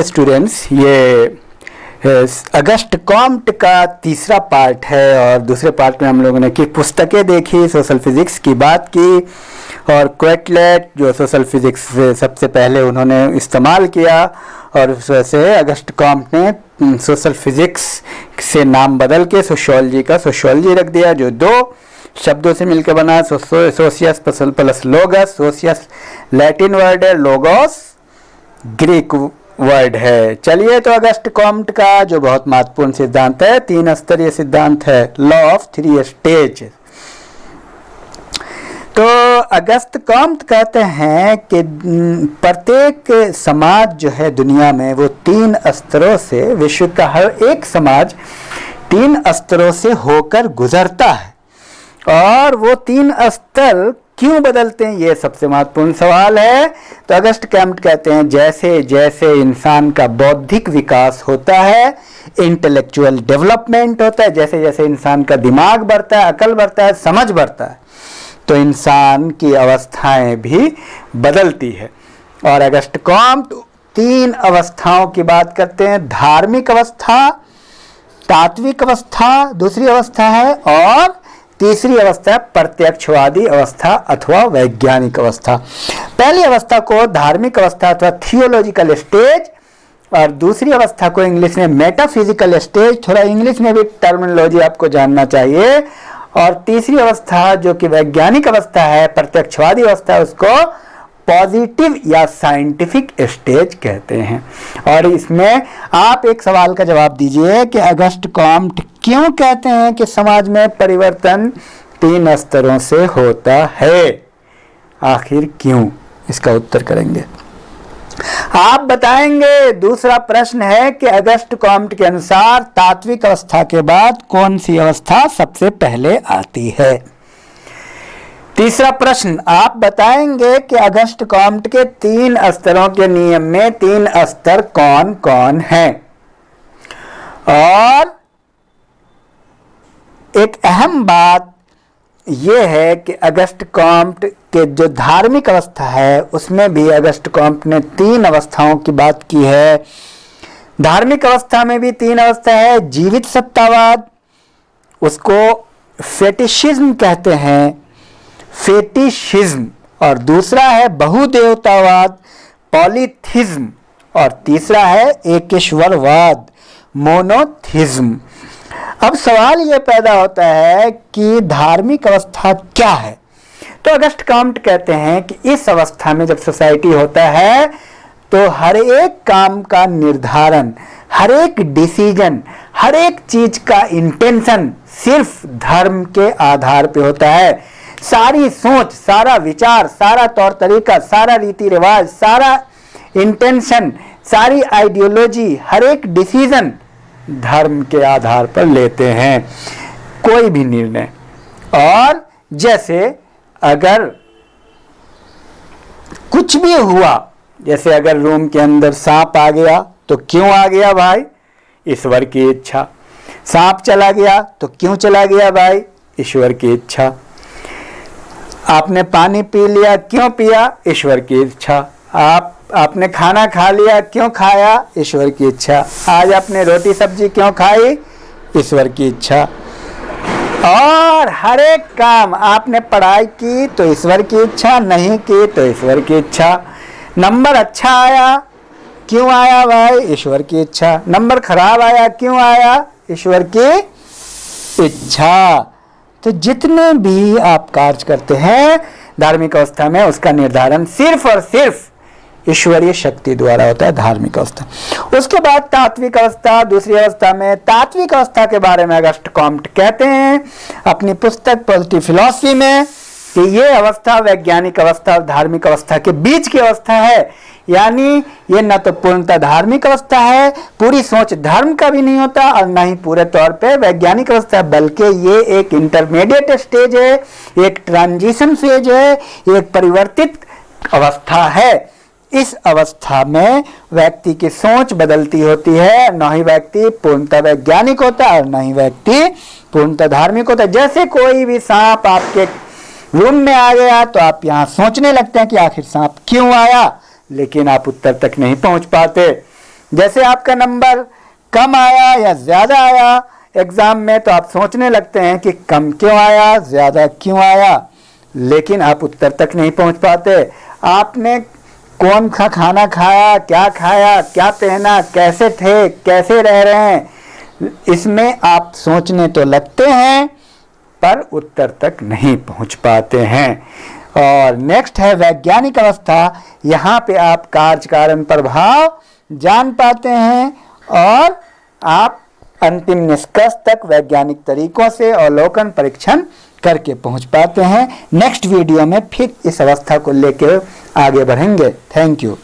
Students, ये August Comte का तीसरा पार्ट है और दूसरे पार्ट में हम लोगों ने की पुस्तकें देखी, सोशल फिजिक्स की बात की और क्वेटलेट जो सोशल फिजिक्स सबसे पहले उन्होंने इस्तेमाल किया और उस वजह से अगस्ट कॉम्ट ने सोशल फिजिक्स से नाम बदल के सोशियोलॉजी का सोशियोलॉजी रख दिया, जो दो शब्दों से मिलकर बना, सोशियस प्लस लोगस। सोशियस लैटिन वर्ड है, लोगोस ग्रीक वर्ड है। चलिए, तो अगस्ट कॉम्ट का जो बहुत महत्वपूर्ण सिद्धांत है, 3 स्तरीय सिद्धांत है, लॉ ऑफ 3 स्टेज। तो अगस्त कॉम्ट कहते हैं कि प्रत्येक समाज जो है दुनिया में वो 3 स्तरों से, विश्व का हर एक समाज 3 स्तरों से होकर गुजरता है और वो 3 स्तर क्यों बदलते हैं, ये सबसे महत्वपूर्ण सवाल है। तो अगस्ट कॉम्ट कहते हैं जैसे जैसे इंसान का बौद्धिक विकास होता है, इंटेलेक्चुअल डेवलपमेंट होता है, जैसे जैसे इंसान का दिमाग बढ़ता है, अकल बढ़ता है, समझ बढ़ता है, तो इंसान की अवस्थाएं भी बदलती है। और अगस्ट कॉम्ट 3 अवस्थाओं की बात करते हैं, धार्मिक अवस्था, तात्विक अवस्था दूसरी अवस्था है, और तीसरी अवस्था है प्रत्यक्षवादी अवस्था अथवा वैज्ञानिक अवस्था। पहली अवस्था को धार्मिक अवस्था अथवा थियोलॉजिकल स्टेज और दूसरी अवस्था को इंग्लिश में मेटाफिजिकल स्टेज, थोड़ा इंग्लिश में भी टर्मिनोलॉजी आपको जानना चाहिए। और तीसरी अवस्था जो कि वैज्ञानिक अवस्था है, प्रत्यक्षवादी अवस्था है, उसको पॉजिटिव या साइंटिफिक स्टेज कहते हैं। और इसमें आप एक सवाल का जवाब दीजिए कि अगस्ट कॉम्ट क्यों कहते हैं कि समाज में परिवर्तन 3 स्तरों से होता है, आखिर क्यों, इसका उत्तर करेंगे, आप बताएंगे। दूसरा प्रश्न है कि अगस्ट कॉम्ट के अनुसार तात्विक अवस्था के बाद कौन सी अवस्था सबसे पहले आती है। तीसरा प्रश्न, आप बताएंगे कि अगस्ट कॉम्ट के 3 स्तरों के नियम में 3 स्तर कौन कौन हैं। और एक अहम बात यह है कि अगस्ट कॉम्ट के जो धार्मिक अवस्था है उसमें भी अगस्ट कॉम्ट ने 3 अवस्थाओं की बात की है। धार्मिक अवस्था में भी 3 अवस्था है, जीवित सत्तावाद, उसको फेटिशिज्म कहते हैं, फेटिशिज्म, और दूसरा है बहुदेवतावाद, पॉलीथिज्म, और तीसरा है एकेश्वरवाद, मोनोथिज्म। अब सवाल ये पैदा होता है कि धार्मिक अवस्था क्या है। तो अगस्ट कॉम्ट कहते हैं कि इस अवस्था में जब सोसाइटी होता है तो हर एक काम का निर्धारण, हर एक डिसीजन, हर एक चीज का इंटेंशन सिर्फ धर्म के आधार पे होता है। सारी सोच, सारा विचार, सारा तौर तरीका, सारा रीति रिवाज, सारा इंटेंशन, सारी आइडियोलॉजी, हर एक डिसीजन धर्म के आधार पर लेते हैं कोई भी निर्णय। और जैसे अगर कुछ भी हुआ, जैसे अगर रूम के अंदर सांप आ गया तो क्यों आ गया भाई, ईश्वर की इच्छा। सांप चला गया तो क्यों चला गया भाई, ईश्वर की इच्छा। आपने पानी पी लिया, क्यों पिया, ईश्वर की इच्छा। आपने खाना खा लिया, क्यों खाया, ईश्वर की इच्छा। आज आपने रोटी सब्जी क्यों खाई, ईश्वर की इच्छा। और हर एक काम, आपने पढ़ाई की तो ईश्वर की इच्छा, नहीं की तो ईश्वर की इच्छा। नंबर अच्छा आया, क्यों आया भाई, ईश्वर की इच्छा। नंबर खराब आया, क्यों आया, ईश्वर की इच्छा। तो जितने भी आप कार्य करते हैं धार्मिक अवस्था में, उसका निर्धारण सिर्फ और सिर्फ ईश्वरीय शक्ति द्वारा होता है, धार्मिक अवस्था। उसके बाद तात्विक अवस्था, दूसरी अवस्था में तात्विक अवस्था के बारे में अगस्ट कॉम्ट कहते हैं अपनी पुस्तक पॉजिटिव फिलॉसफी में कि ये अवस्था वैज्ञानिक अवस्था और धार्मिक अवस्था के बीच की अवस्था है। यानी ये न तो पूर्णतः धार्मिक अवस्था है, पूरी सोच धर्म का भी नहीं होता, और न ही पूरे तौर पे वैज्ञानिक अवस्था है, बल्कि ये एक इंटरमीडिएट स्टेज है, एक ट्रांजिशन फेज है, एक परिवर्तित अवस्था है। इस अवस्था में व्यक्ति की सोच बदलती होती है, न ही व्यक्ति पूर्णतः वैज्ञानिक होता है और न ही व्यक्ति पूर्णतः धार्मिक होता है। जैसे कोई भी सांप आपके रूम में आ गया तो आप यहाँ सोचने लगते हैं कि आखिर सांप क्यों आया, लेकिन आप उत्तर तक नहीं पहुंच पाते। जैसे आपका नंबर कम आया या ज़्यादा आया एग्ज़ाम में, तो आप सोचने लगते हैं कि कम क्यों आया, ज़्यादा क्यों आया, लेकिन आप उत्तर तक नहीं पहुंच पाते। आपने कौन सा खाना खाया, क्या पहना, कैसे थे, कैसे रह रहे हैं, इसमें आप सोचने तो लगते हैं पर उत्तर तक नहीं पहुंच पाते हैं। और नेक्स्ट है वैज्ञानिक अवस्था। यहाँ पे आप कार्य कारण प्रभाव जान पाते हैं और आप अंतिम निष्कर्ष तक वैज्ञानिक तरीकों से अवलोकन परीक्षण करके पहुंच पाते हैं। नेक्स्ट वीडियो में फिर इस अवस्था को लेकर आगे बढ़ेंगे। Thank you.